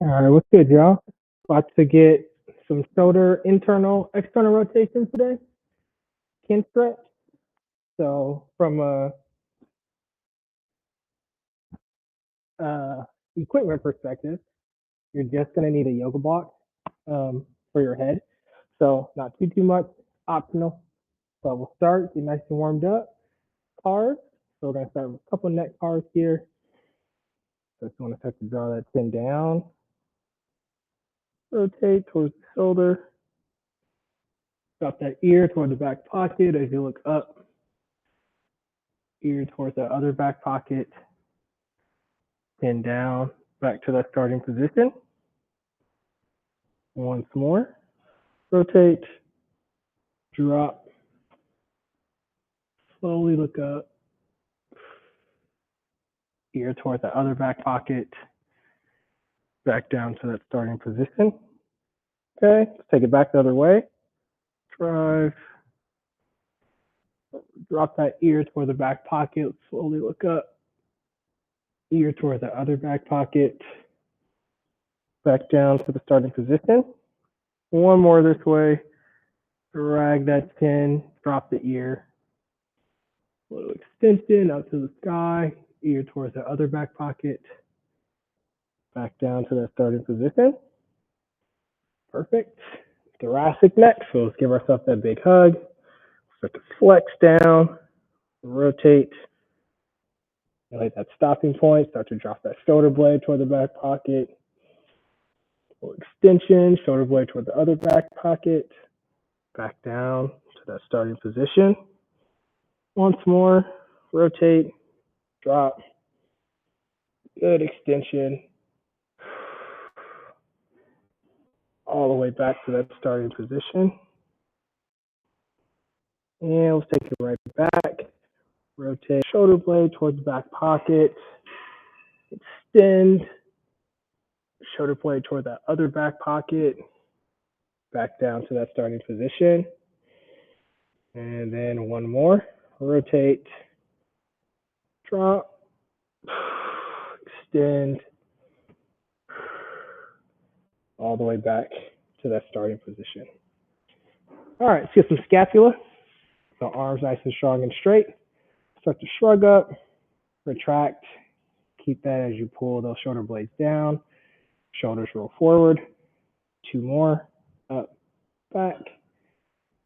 All right, what's good, y'all? About to get some shoulder internal, external rotation today, Kinstretch. So from a equipment perspective, you're just gonna need a yoga block for your head. So not too much, optional. But we'll start, get nice and warmed up. Cars. So we're gonna start with a couple neck cars here. So just want to start to draw that chin down, rotate towards the shoulder, drop that ear toward the back pocket as you look up, ear towards the other back pocket, pin down, back to that starting position. Once more, rotate, drop, slowly look up, ear towards the other back pocket, back down to that starting position. Okay, let's take it back the other way. Drive, drop that ear toward the back pocket, slowly look up, ear toward the other back pocket, back down to the starting position. One more this way, drag that chin, drop the ear, a little extension out to the sky, ear towards the other back pocket, back down to that starting position. Perfect. Thoracic next, so let's give ourselves that big hug. Start to flex down, rotate, like that stopping point, start to drop that shoulder blade toward the back pocket, little extension, shoulder blade toward the other back pocket, back down to that starting position. Once more, rotate, drop, good extension, all the way back to that starting position. And let's take it right back. Rotate shoulder blade towards the back pocket. Extend shoulder blade toward that other back pocket. Back down to that starting position. And then one more. Rotate, drop, extend, all the way back to that starting position. All right, let's get some scapula. So arms nice and strong and straight. Start to shrug up, retract. Keep that as you pull those shoulder blades down. Shoulders roll forward. Two more. Up, back,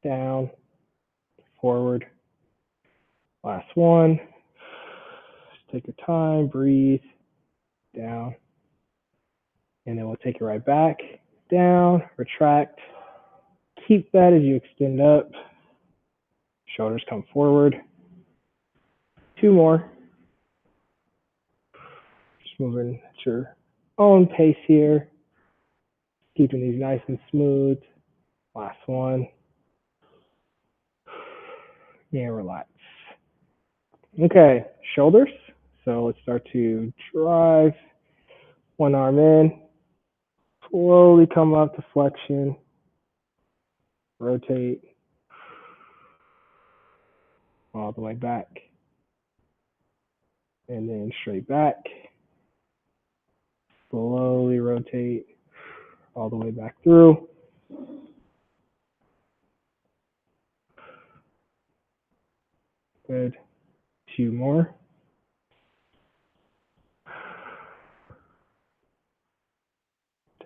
down, forward. Last one. Just take your time, breathe, down. And then we'll take it right back, down, retract. Keep that as you extend up. Shoulders come forward. Two more. Just moving at your own pace here. Keeping these nice and smooth. Last one. And relax. Okay, shoulders. So let's start to drive one arm in. Slowly come up to flexion. Rotate. All the way back. And then straight back. Slowly rotate all the way back through. Good. Two more.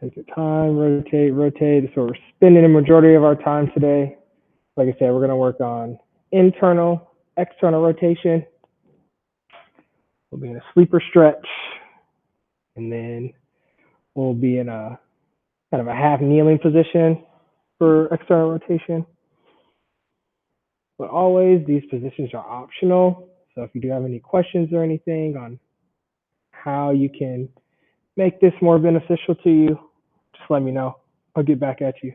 Take your time, rotate, rotate. So we're spending the majority of our time today. Like I said, we're going to work on internal, external rotation. We'll be in a sleeper stretch. And then we'll be in a kind of a half kneeling position for external rotation. But always, these positions are optional. So if you do have any questions or anything on how you can make this more beneficial to you, just let me know. I'll get back at you.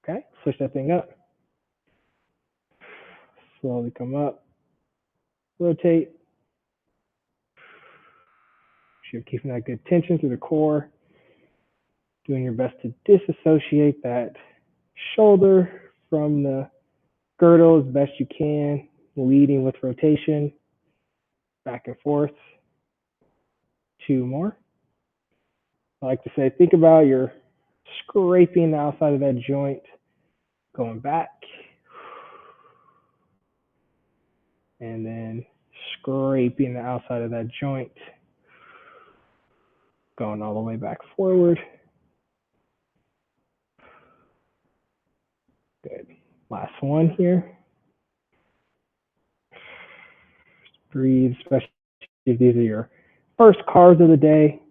Okay, switch that thing up. Slowly come up, rotate. You're keeping that good tension through the core. Doing your best to disassociate that shoulder from the girdle as best you can, leading with rotation, back and forth. Two more. I like to say, think about you're scraping the outside of that joint, going back, and then scraping the outside of that joint, going all the way back forward. Good. Last one here. Breathe, especially if these are your first carbs of the day.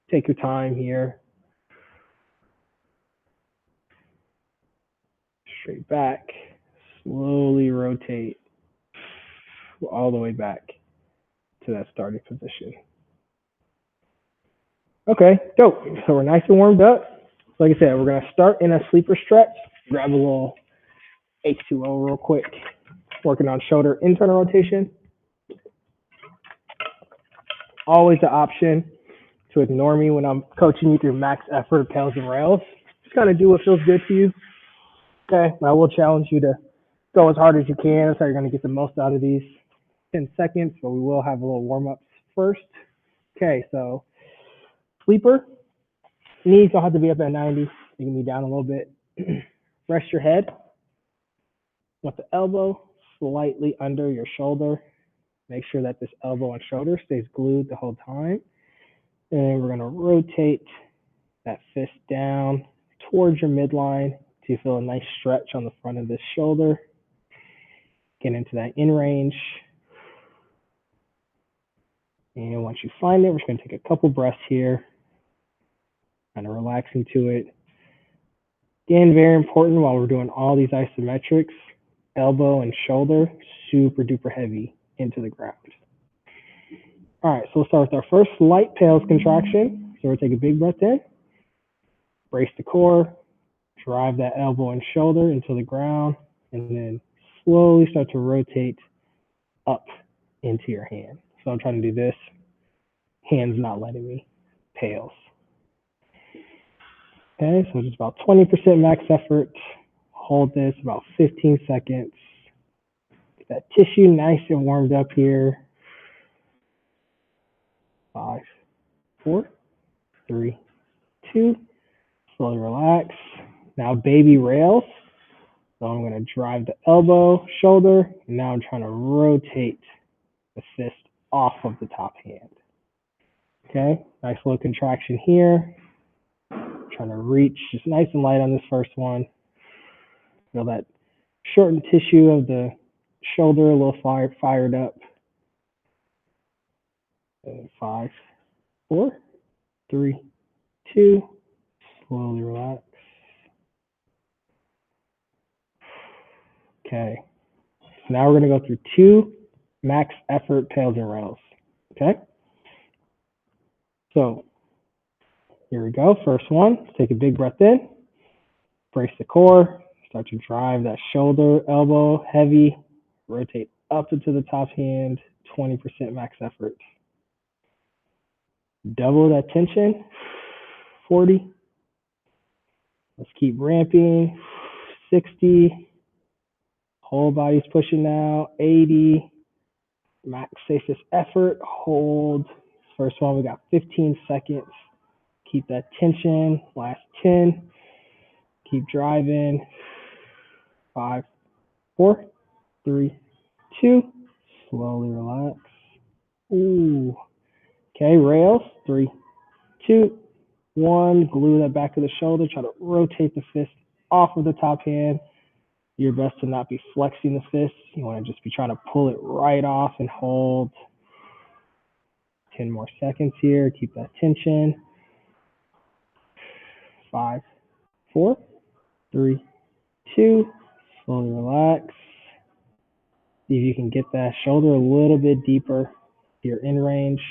Take your time here. Straight back. Slowly rotate all the way back to that starting position. Okay, dope. So we're nice and warmed up. Like I said, we're going to start in a sleeper stretch. Grab a little H2O real quick. Working on shoulder internal rotation. Always an option to ignore me when I'm coaching you through max effort, pails, and rails. Just kind of do what feels good to you. Okay, I will challenge you to go as hard as you can. That's how you're going to get the most out of these 10 seconds, but we will have a little warm-ups first. Okay, so sleeper. Knees don't have to be up at 90. You can be down a little bit. Rest your head with the elbow slightly under your shoulder. Make sure that this elbow and shoulder stays glued the whole time. And we're going to rotate that fist down towards your midline to feel a nice stretch on the front of this shoulder. Get into that in range. And once you find it, we're just going to take a couple breaths here, kind of relaxing to it. Again, very important while we're doing all these isometrics, elbow and shoulder, super duper heavy into the ground. All right, so we'll start with our first light pales contraction. So we'll take a big breath in, brace the core, drive that elbow and shoulder into the ground, and then slowly start to rotate up into your hand. So I'm trying to do this. Hands not letting me. Pales. Okay, so just about 20% max effort. Hold this about 15 seconds. Get that tissue nice and warmed up here. 5, 4, 3, 2. Slowly relax. Now baby rails. So I'm going to drive the elbow, shoulder, and now I'm trying to rotate the fist off of the top hand. Okay, nice little contraction here. Trying to reach just nice and light on this first one. Feel that shortened tissue of the shoulder a little fired up. 5, 4, 3, 2. Slowly relax. Okay. So now we're going to go through 2 max effort tails and rails. Okay. So here we go. First one. Take a big breath in. Brace the core. Start to drive that shoulder, elbow, heavy. Rotate up into the top hand. 20% max effort. Double that tension. 40. Let's keep ramping. 60. Whole body's pushing now. 80. Max safest effort. Hold. First one, we got 15 seconds. Keep that tension. Last 10. Keep driving. 5, 4, 3, 2. Slowly relax. Ooh. Okay, rails. 3, 2, 1. Glue that back of the shoulder. Try to rotate the fist off of the top hand. Do your best to not be flexing the fist. You want to just be trying to pull it right off and hold. 10 more seconds here. Keep that tension. 5, 4, 3, 2. Slowly relax. See if you can get that shoulder a little bit deeper. You're in range.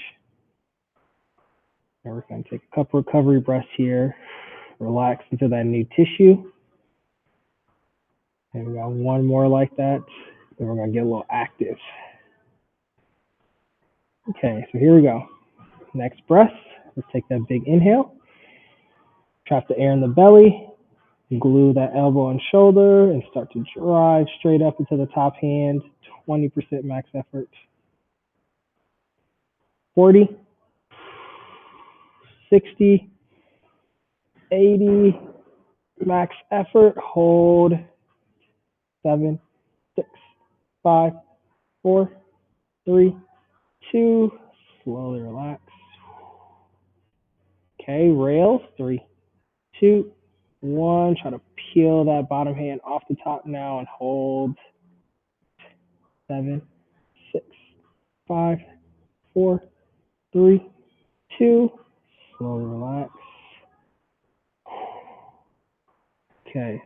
And we're going to take a couple recovery breaths here. Relax into that new tissue. And we got one more like that. Then we're going to get a little active. Okay, so here we go. Next breath. Let's take that big inhale. Trap the air in the belly. Glue that elbow and shoulder and start to drive straight up into the top hand. 20% max effort. 40. 60. 80, max effort, hold, 7, 6, 5, 4, 3, 2, slowly relax. Okay, rails, 3, 2, 1, try to peel that bottom hand off the top now and hold, 7, 6, 5, 4, 3, 2, slowly relax. Okay,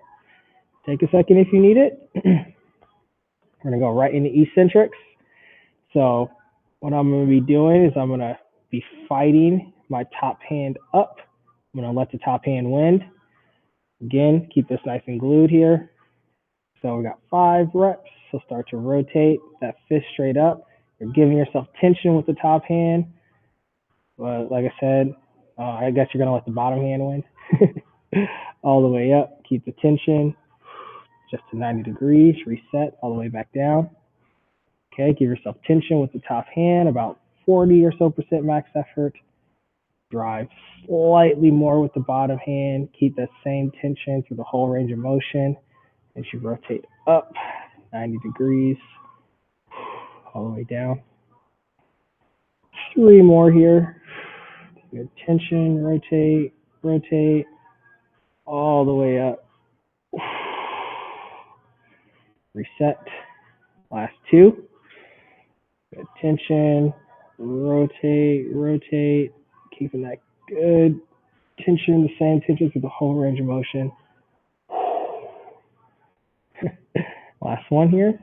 take a second if you need it. We're gonna go right into eccentrics. So what I'm gonna be doing is I'm gonna be fighting my top hand up. I'm gonna let the top hand win. Again, keep this nice and glued here. So we got 5 reps. So start to rotate that fist straight up. You're giving yourself tension with the top hand. But like I said, I guess you're gonna let the bottom hand win. All the way up. Keep the tension just to 90 degrees. Reset all the way back down. Okay, give yourself tension with the top hand, about 40 or so percent max effort. Drive slightly more with the bottom hand. Keep that same tension through the whole range of motion. As you rotate up 90 degrees, all the way down. 3 more here. Good tension, rotate, rotate, all the way up. Reset. Last 2. Good tension, rotate, rotate, keeping that good tension, the same tension through the whole range of motion. Last one here.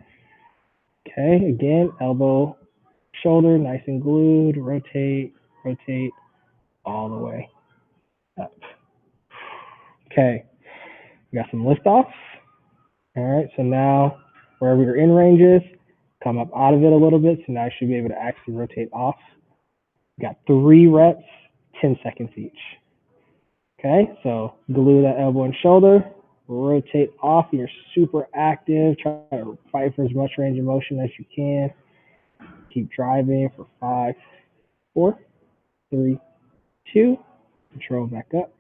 Okay, again, elbow, shoulder, nice and glued, rotate, rotate, all the way up. Okay, we got some lift offs. All right, so now wherever your in range is, come up out of it a little bit. So now you should be able to actually rotate off. We got 3 reps, 10 seconds each. Okay, so glue that elbow and shoulder, rotate off. You're super active. Try to fight for as much range of motion as you can. Keep driving for 5, 4, 3, 2. Control back up.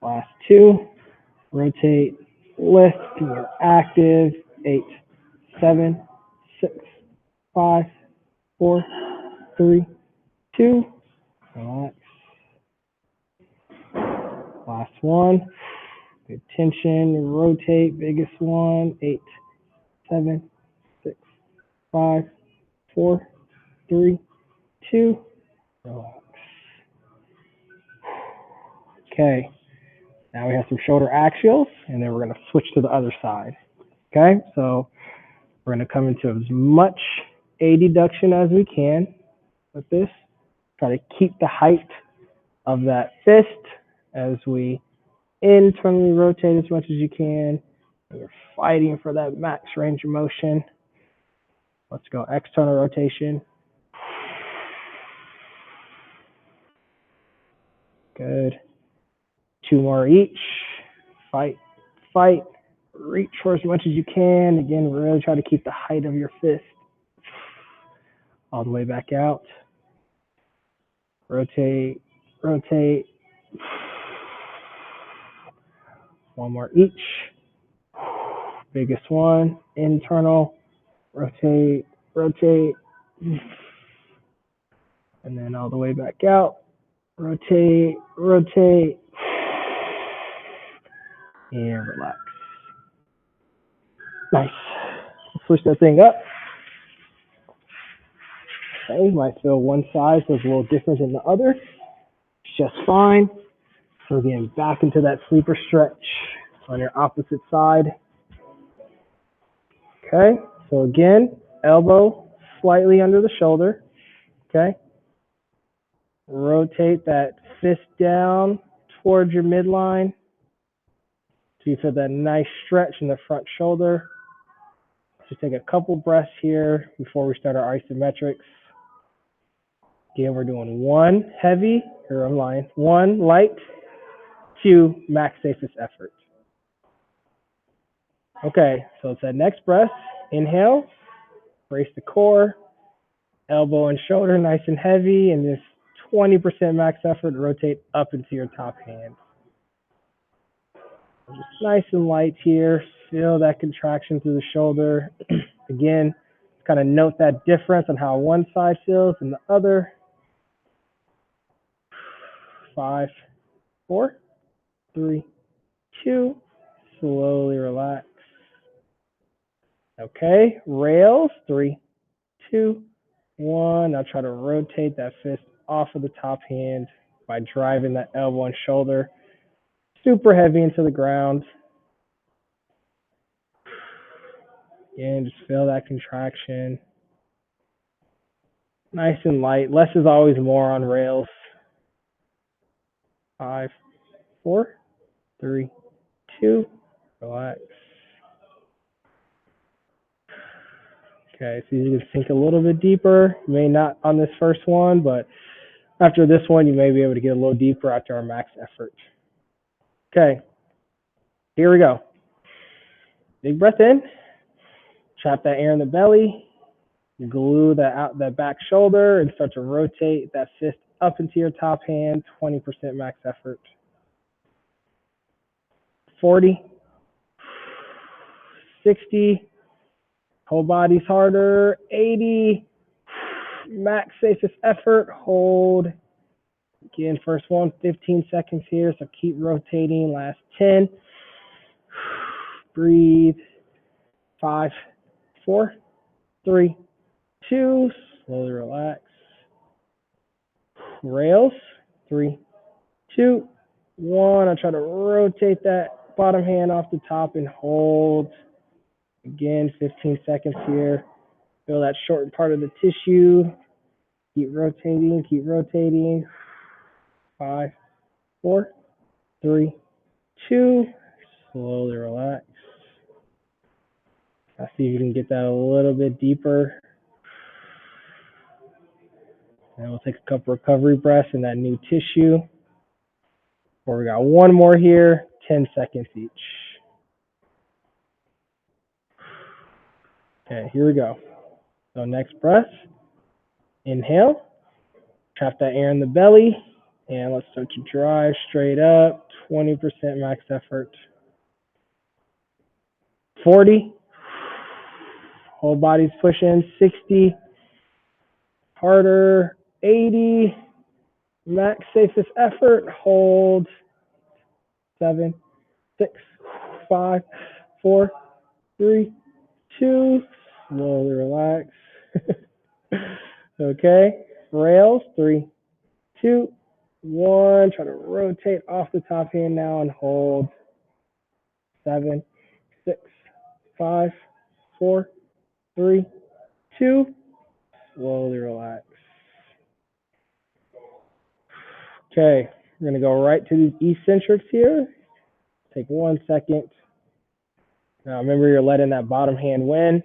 Last 2. Rotate, lift. You're active. 8, 7, 6, 5, 4, 3, 2. Relax. Last one. Good tension. Rotate. Biggest one. 8, 7, 6, 5, 4, 3, 2. Relax. Okay. Now we have some shoulder axials, and then we're going to switch to the other side. Okay, so we're going to come into as much adduction as we can with this. Try to keep the height of that fist as we internally rotate as much as you can. You're fighting for that max range of motion. Let's go external rotation. Good. 2 more each. Fight, fight. Reach for as much as you can. Again, really try to keep the height of your fist all the way back out. Rotate, rotate. 1 more each. Biggest one, internal. Rotate, rotate. And then all the way back out. Rotate, rotate. And relax. Nice. Switch that thing up. Okay, you might feel one side feels a little different than the other. It's just fine. So again, back into that sleeper stretch on your opposite side. Okay, so again, elbow slightly under the shoulder. Okay, rotate that fist down towards your midline. So you feel that nice stretch in the front shoulder. Just take a couple breaths here before we start our isometrics. Again, we're doing 1 heavy, here I'm lying, 1 light, 2 max safest effort. Okay, so it's that next breath. Inhale, brace the core, elbow and shoulder nice and heavy, and just 20% max effort, rotate up into your top hand. Just nice and light here. Feel that contraction through the shoulder. Again, kind of note that difference on how one side feels and the other. 5, 4, 3, 2. Slowly relax. Okay, rails. 3, 2, 1. Now try to rotate that fist off of the top hand by driving that elbow and shoulder super heavy into the ground. Again, just feel that contraction. Nice and light. Less is always more on rails. 5, 4, 3, 2. Relax. Okay, so you can sink a little bit deeper. You may not on this first one, but after this one, you may be able to get a little deeper after our max effort. Okay, here we go. Big breath in. Trap that air in the belly. Glue that back shoulder and start to rotate that fist up into your top hand. 20% max effort. 40, 60. Whole body's harder. 80. Max safest effort. Hold. Again, first one, 15 seconds here, so keep rotating. Last 10. Breathe. 5, 4, 3, 2. Slowly relax. Rails. 3, 2, 1. I'll try to rotate that bottom hand off the top and hold. Again, 15 seconds here. Feel that shortened part of the tissue. Keep rotating, keep rotating. 5, 4, 3, 2. Slowly relax. I'll see if you can get that a little bit deeper. And we'll take a couple recovery breaths in that new tissue. Or we got one more here, 10 seconds each. Okay, here we go. So next breath, inhale, trap that air in the belly, and let's start to drive straight up, 20% max effort. 40, whole body's pushing. 60, harder. 80, max safest effort, hold. 7, 6, 5, 4, 3, 2. Slowly relax. Okay, rails. 3, 2, 1. Try to rotate off the top hand now and hold. 7, 6, 5, 4, 3, 2. Slowly relax. Okay, we're gonna go right to these eccentrics here. Take 1 second. Now remember, you're letting that bottom hand win,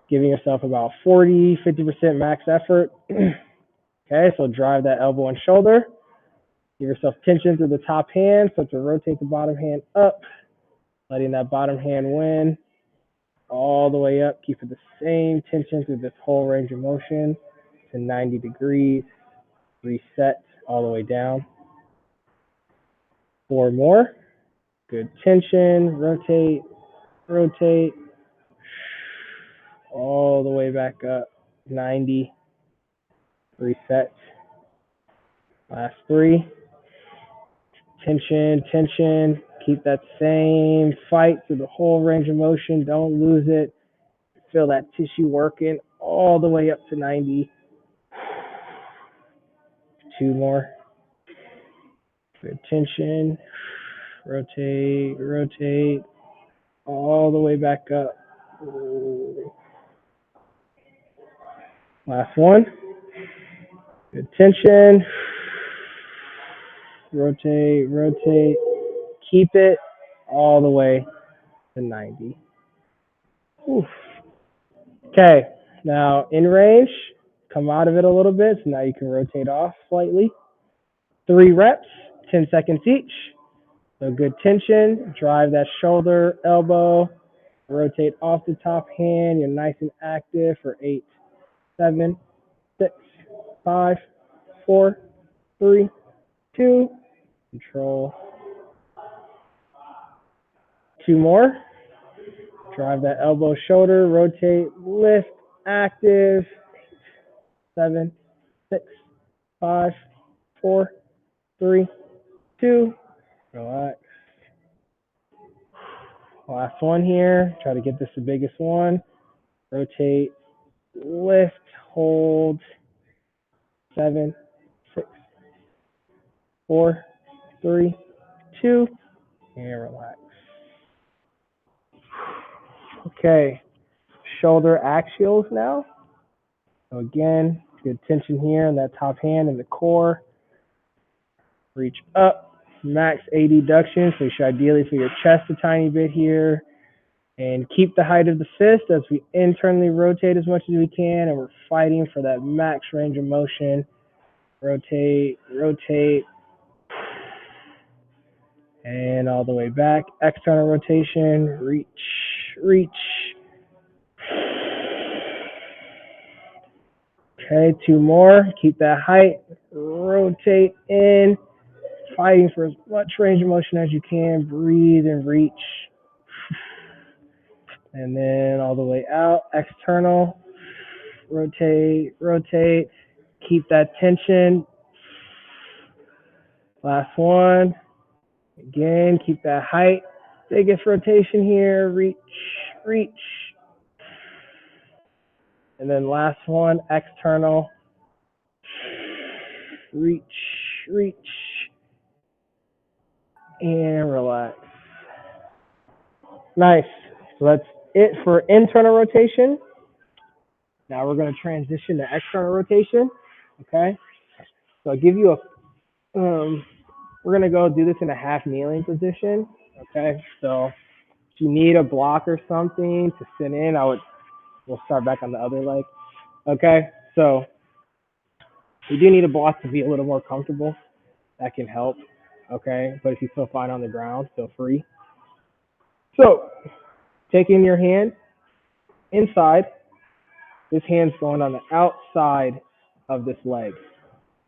giving yourself about 40, 50% max effort. Okay, so drive that elbow and shoulder. Give yourself tension through the top hand, so to rotate the bottom hand up, letting that bottom hand win all the way up, keeping the same tension through this whole range of motion to 90 degrees. Reset all the way down. 4 more. Good tension. Rotate, rotate, all the way back up. 90. Reset. Last 3. Tension, tension. Keep that same fight through the whole range of motion. Don't lose it. Feel that tissue working all the way up to 90. 2 more. Good tension. Rotate, rotate, all the way back up. Last one. Good tension. Rotate, rotate. Keep it all the way to 90. Oof. Okay, now in range, come out of it a little bit. So now you can rotate off slightly. 3 reps, 10 seconds each. So good tension. Drive that shoulder, elbow. Rotate off the top hand. You're nice and active for 8, 7, 6, 5, 4, 3, 2, control. 2 more. Drive that elbow, shoulder, rotate, lift, active. 7, 6, 5, 4, 3, 2, relax. Last one here. Try to get this the biggest one. Rotate, lift, hold. 7, 6, 4, 3, 2, and relax. Okay, shoulder axials now. So again, good tension here in that top hand and the core. Reach up, max adduction. So you should ideally feel your chest a tiny bit here. And keep the height of the fist as we internally rotate as much as we can. And we're fighting for that max range of motion. Rotate, rotate. And all the way back. External rotation. Reach, reach. Okay, 2 more. Keep that height. Rotate in. Fighting for as much range of motion as you can. Breathe and reach. And then all the way out. External. Rotate, rotate. Keep that tension. Last one. Again, keep that height. Biggest rotation here. Reach, reach. And then last one, external. Reach, reach. And relax. Nice. So that's it for internal rotation. Now we're going to transition to external rotation. Okay. So I'll give you a, we're going to go do this in a half kneeling position. Okay. So if you need a block or something to sit in, we'll start back on the other leg. Okay. So we do need a block to be a little more comfortable. That can help. Okay. But if you feel fine on the ground, feel free. So taking your hand inside, this hand's going on the outside of this leg.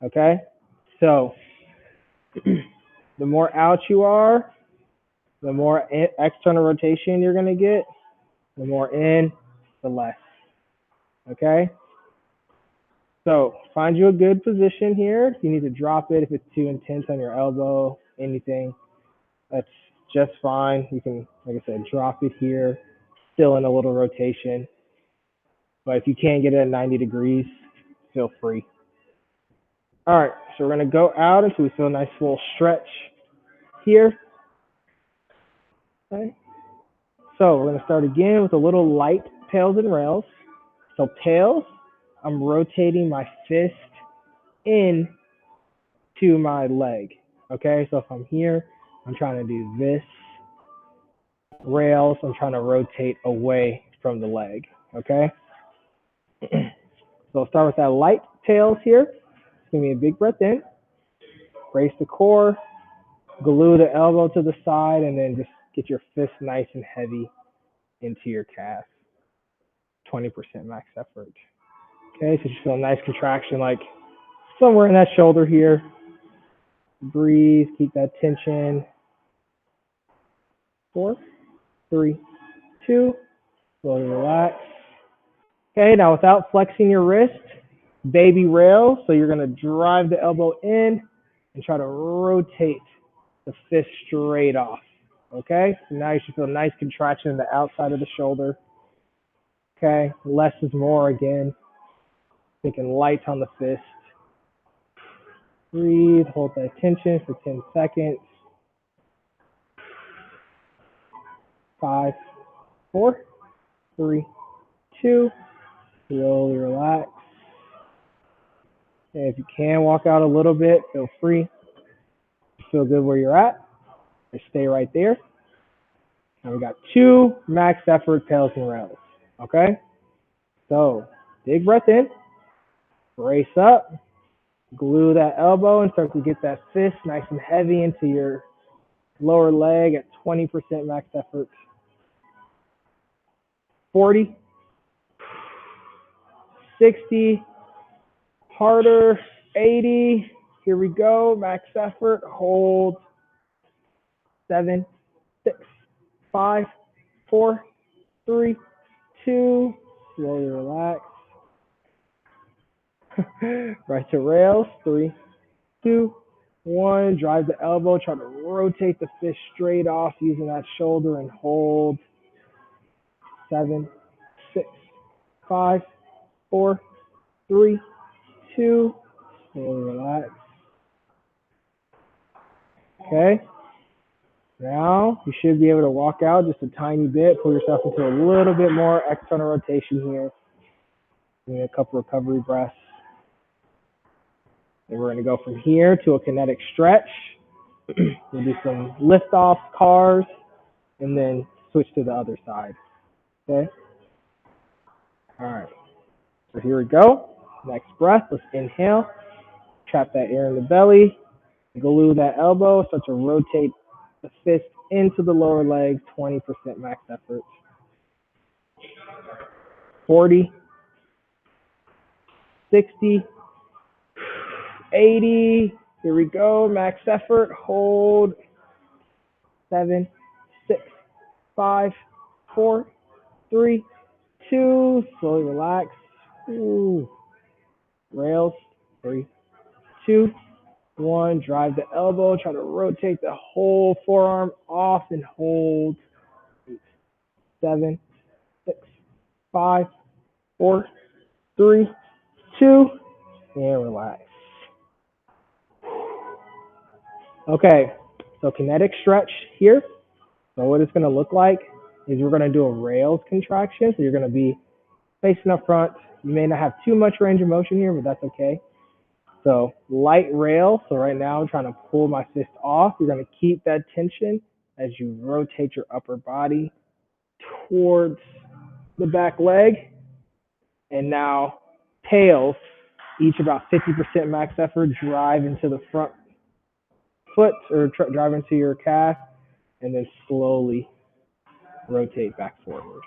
Okay. So the more out you are, the more external rotation you're going to get. The more in, the less. Okay. So find you a good position here. If you need to drop it, if it's too intense on your elbow, anything, that's just fine. You can, like I said, drop it here, still in a little rotation. But if you can't get it at 90 degrees, feel free. All right, so we're going to go out until we feel a nice full stretch here. Okay. So we're going to start again with a little light tails and rails. So tails, I'm rotating my fist in to my leg. Okay, so if I'm here, I'm trying to do this. Rails, I'm trying to rotate away from the leg. Okay, so I'll start with that light tails here. Give me a big breath in. Brace the core. Glue the elbow to the side, and then just get your fist nice and heavy into your calf. 20% max effort. Okay, so just feel a nice contraction, like somewhere in that shoulder here. Breathe, keep that tension. 4, 3, 2, slowly relax. Okay, now without flexing your wrist, baby rail. So you're going to drive the elbow in and try to rotate the fist straight off. Okay, so now you should feel a nice contraction in the outside of the shoulder. Okay, less is more again. Thinking light on the fist. Breathe, hold that tension for 10 seconds. 5, 4, 3, 2, slowly relax. And if you can walk out a little bit, feel free. Feel good where you're at. Just stay right there. And we got 2 max effort tails and rails. Okay? So big breath in. Brace up. Glue that elbow and start to get that fist nice and heavy into your lower leg at 20% max effort. 40, 60, harder, 80, Here we go. Max effort. Hold. 7, 6, 5, 4, 3, 2. Slowly relax. Right to rails. 3, 2, 1. Drive the elbow. Try to rotate the fist straight off using that shoulder and hold. 7, 6, 5, 4, 3, 2. Slowly relax. Okay. Now you should be able to walk out just a tiny bit. Pull yourself into a little bit more external rotation here. Give me a couple recovery breaths. And we're going to go from here to a kinetic stretch. We'll do some lift offs, cars, and then switch to the other side. Okay? All right. So here we go. Next breath. Let's inhale. Trap that air in the belly. Glue that elbow. Start to rotate the fist into the lower legs. 20% max effort. 40, 60, 80. Here we go. Max effort. Hold. 7, 6, 5, 4, 3, 2. Slowly relax. Ooh. Rails. 3, 2, 1. Drive the elbow. Try to rotate the whole forearm off and hold. 8, 7, 6, 5, 4, 3, 2. And relax. Okay. So kinetic stretch here. So what it's going to look like is we're going to do a rails contraction. So you're going to be facing up front. You may not have too much range of motion here, but that's okay. So light rail. So right now I'm trying to pull my fist off. You're going to keep that tension as you rotate your upper body towards the back leg. And now tails, each about 50% max effort, drive into the front foot or drive into your calf, and then slowly rotate back forward.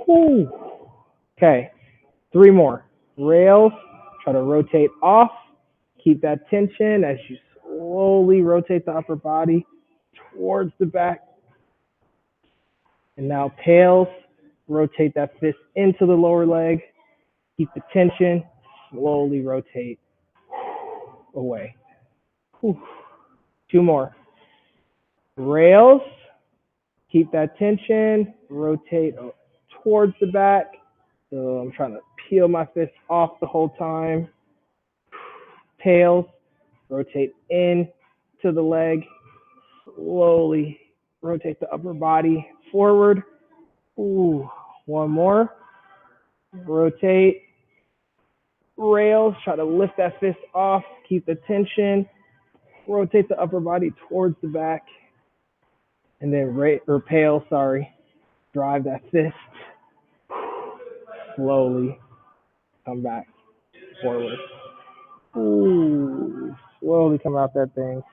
Whew. Okay, 3 more. Rails, try to rotate off. Keep that tension as you slowly rotate the upper body towards the back. And now tails, rotate that fist into the lower leg. Keep the tension, slowly rotate away. Whew. 2 more. Rails, keep that tension, rotate towards the back. So I'm trying to peel my fist off the whole time. Tails, rotate in to the leg. Slowly rotate the upper body forward. Ooh, 1 more. Rotate. Rails, try to lift that fist off. Keep the tension. Rotate the upper body towards the back. And then drive that fist. Slowly come back forward. Ooh, slowly come out that thing.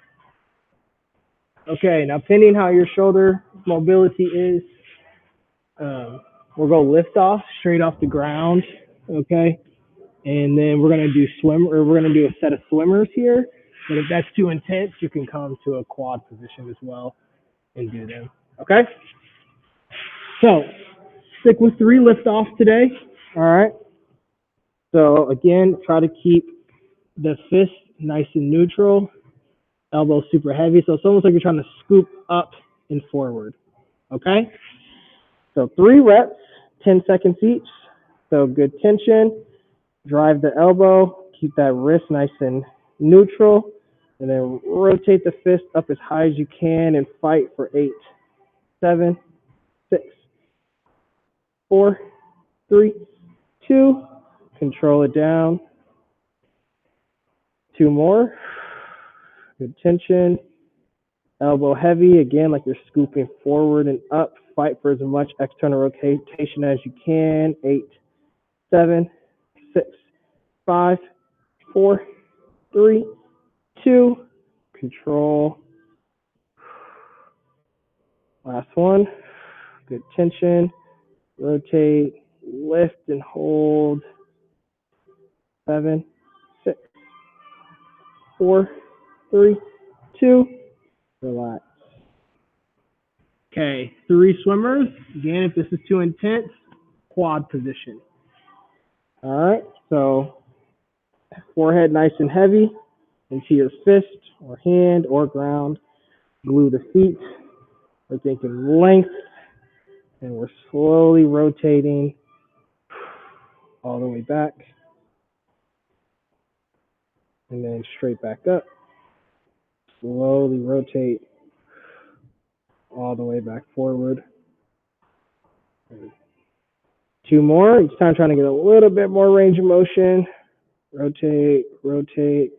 Okay, now pending how your shoulder mobility is, we'll go lift off straight off the ground. Okay, and then we're gonna do we're gonna do a set of swimmers here. But if that's too intense, you can come to a quad position as well and do them. Okay. So stick with 3 lift offs today. All right. So again, try to keep the fist nice and neutral. Elbow super heavy. So it's almost like you're trying to scoop up and forward. Okay? So 3 reps, 10 seconds each. So good tension. Drive the elbow. Keep that wrist nice and neutral. And then rotate the fist up as high as you can and fight for 8, 7, 6, 4, 3, 2. Control it down. 2 more. Good tension. Elbow heavy, again, like you're scooping forward and up. Fight for as much external rotation as you can. 8, 7, 6, 5, 4, 3, 2. Control. Last one. Good tension. Rotate, lift, and hold. 7, 6, 4, 3, 2, relax. Okay, 3 swimmers. Again, if this is too intense, quad position. All right, so forehead nice and heavy into your fist or hand or ground. Glue the feet. We're thinking length, and we're slowly rotating all the way back, and then straight back up. Slowly rotate all the way back forward. 2 more. Each time trying to get a little bit more range of motion. Rotate, rotate.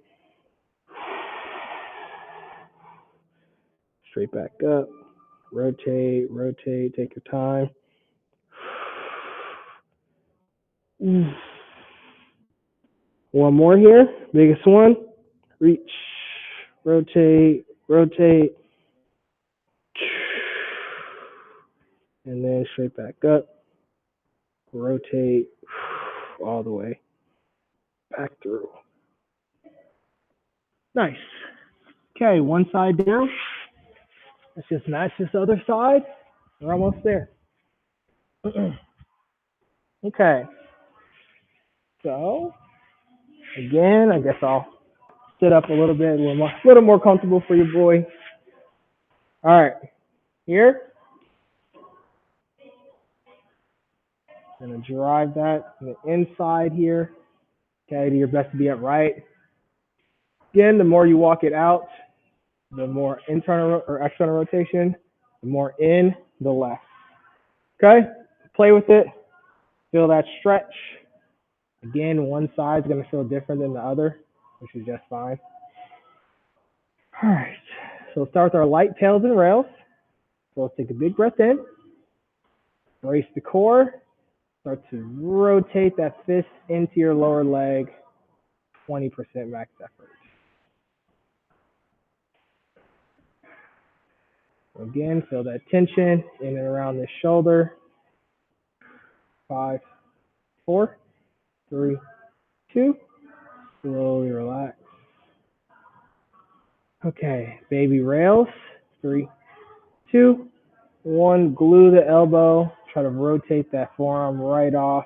Straight back up. Rotate, rotate. Take your time. One more here. Biggest one. Reach, rotate, rotate. And then straight back up. Rotate all the way back through. Nice. Okay, one side down. Let's just match this other side. We're almost there. Okay. So, again, I guess I'll sit up a little bit, a little more comfortable for your boy. All right. Here. I'm going to drive that to the inside here. Okay, do your best to be upright. Again, the more you walk it out, the more internal or external rotation, the more in, the less. Okay? Play with it. Feel that stretch. Again, one side is going to feel different than the other, which is just fine. All right. So we'll start with our light tails and rails. So let's take a big breath in. Brace the core. Start to rotate that fist into your lower leg. 20% max effort. Again, feel that tension in and around the shoulder. 5, 4, 3, 2. Slowly relax. Okay, baby rails. 3, 2, 1. Glue the elbow. Try to rotate that forearm right off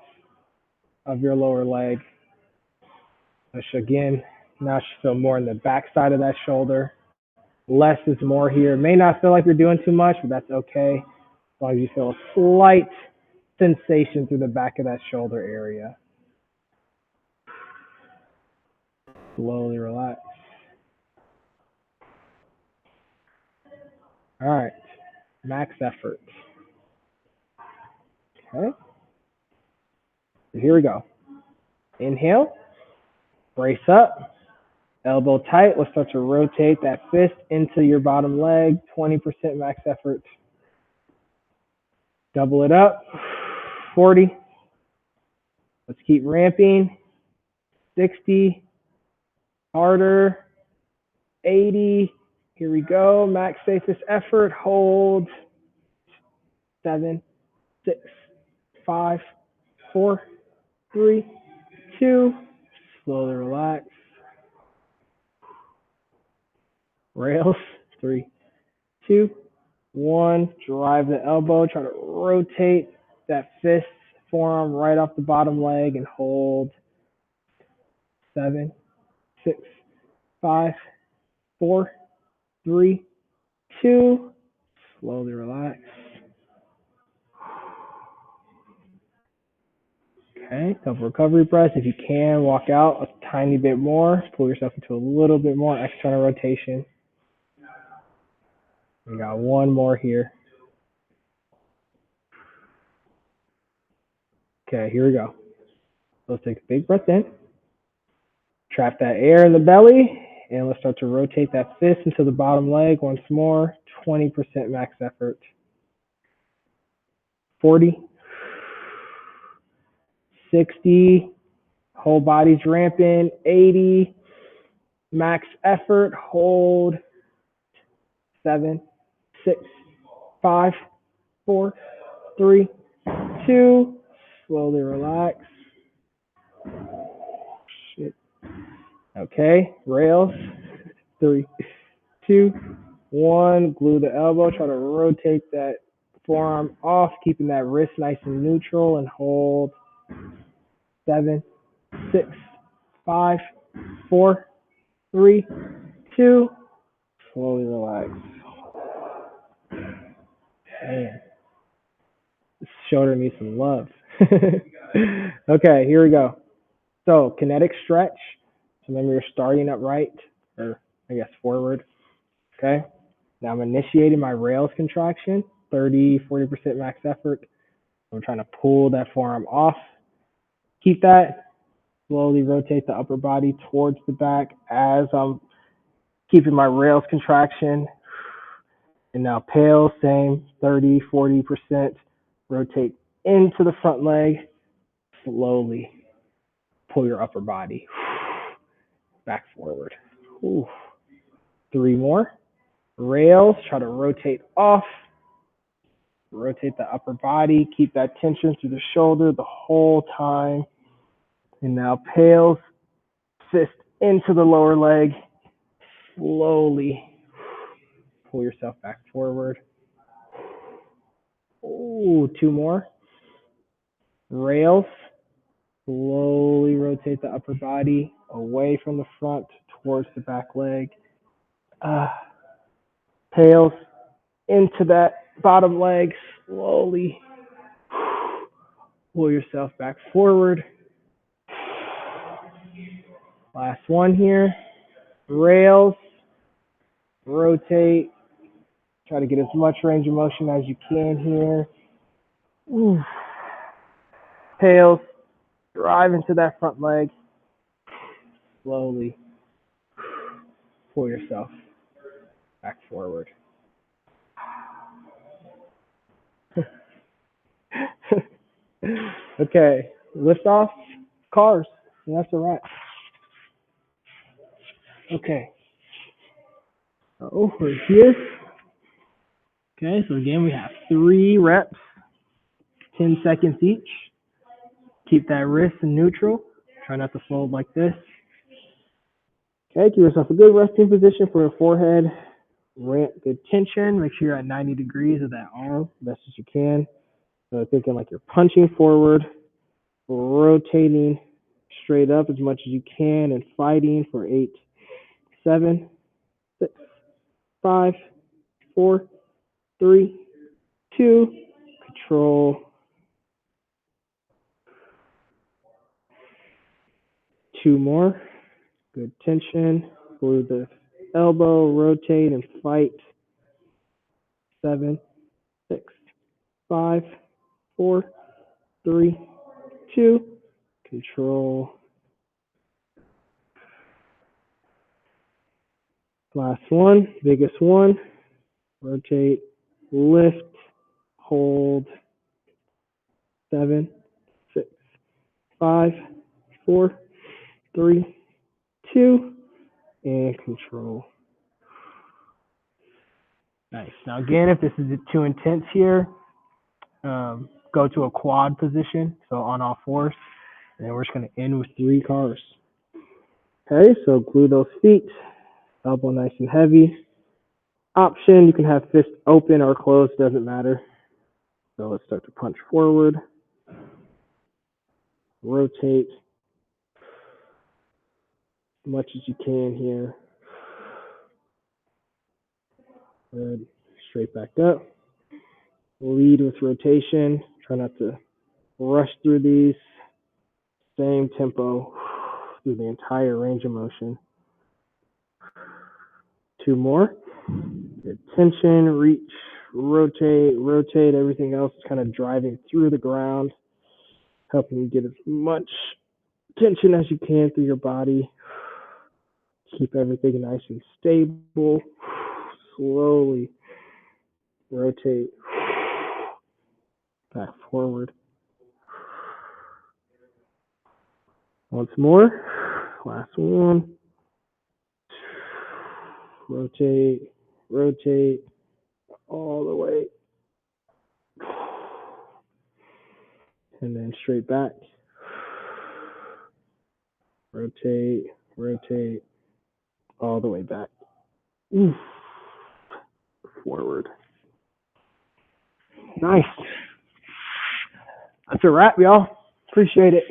of your lower leg. Which again, now should feel more in the back side of that shoulder. Less is more here. May not feel like you're doing too much, but that's okay. As long as you feel a slight sensation through the back of that shoulder area. Slowly relax. All right, max effort. Okay, so here we go. Inhale, brace up, elbow tight. Let's start to rotate that fist into your bottom leg, 20% max effort. Double it up, 40. Let's keep ramping, 60. Harder, 80. Here we go, max safest effort. Hold, 7, 6, 5, 4, 3, 2. Slowly relax. Rails, 3, 2, 1. Drive the elbow. Try to rotate that fist, forearm right off the bottom leg and hold. 7, 6, 5, 4, 3, 2. Slowly relax. Okay, couple recovery breaths. If you can, walk out a tiny bit more. Pull yourself into a little bit more external rotation. We got one more here. Okay, here we go. Let's take a big breath in. Trap that air in the belly. And let's start to rotate that fist into the bottom leg once more. 20% max effort. 40. 60. Whole body's ramping. 80. Max effort. Hold. 7, 6, 5, 4, 3, 2. Slowly relax. Shit. Okay, rails. 3, 2, 1. Glue the elbow. Try to rotate that forearm off, keeping that wrist nice and neutral, and hold. 7, 6, 5, 4, 3, 2. Slowly relax. Man, this shoulder needs some love. Okay, here we go. So, kinetic stretch. So remember, you're starting upright, or I guess forward. Okay. Now I'm initiating my rails contraction, 30-40% max effort. I'm trying to pull that forearm off. Keep that. Slowly rotate the upper body towards the back as I'm keeping my rails contraction. And now pale, same, 30-40%. Rotate into the front leg. Slowly pull your upper body back forward. Ooh. 3 more. Rails, try to rotate off. Rotate the upper body. Keep that tension through the shoulder the whole time. And now pales, fist into the lower leg. Slowly pull yourself back forward. Ooh, 2 more. Rails, slowly rotate the upper body away from the front towards the back leg. Pales into that bottom leg. Slowly pull yourself back forward. Last one here. Rails, rotate. Try to get as much range of motion as you can here. Ooh. Tails, drive into that front leg. Slowly pull yourself back forward. Okay, lift off, cars, and that's a wrap. Okay, so we're here. Okay, so again, we have 3 reps, 10 seconds each. Keep that wrist in neutral. Try not to fold like this. Okay, give yourself a good resting position for your forehead. Good tension. Make sure you're at 90 degrees of that arm, best as you can. So thinking like you're punching forward, rotating straight up as much as you can, and fighting for 8, 7, 6, 5, 4, 3, 2. Control. 2 more. Good tension. Glue the elbow, rotate and fight. 7, 6, 5, 4, 3, 2. Control. Last one, biggest one. Rotate, lift, hold. 7, 6, 5, 4, 3, 2, and control. Nice. Now again, if this is too intense here, go to a quad position, so on all fours, and then we're just going to end with 3 cars. Okay, so glue those feet, elbow nice and heavy. Option, you can have fist open or closed, doesn't matter. So let's start to punch forward, rotate as much as you can here. Good. Straight back up. Lead with rotation. Try not to rush through these. Same tempo through the entire range of motion. 2 more. Good tension, reach, rotate, rotate. Everything else is kind of driving through the ground, helping you get as much tension as you can through your body. Keep everything nice and stable. Slowly rotate back forward. Once more. Last one. Rotate, rotate all the way. And then straight back. Rotate, rotate all the way back. Oof. Forward. Nice. That's a wrap, y'all. Appreciate it.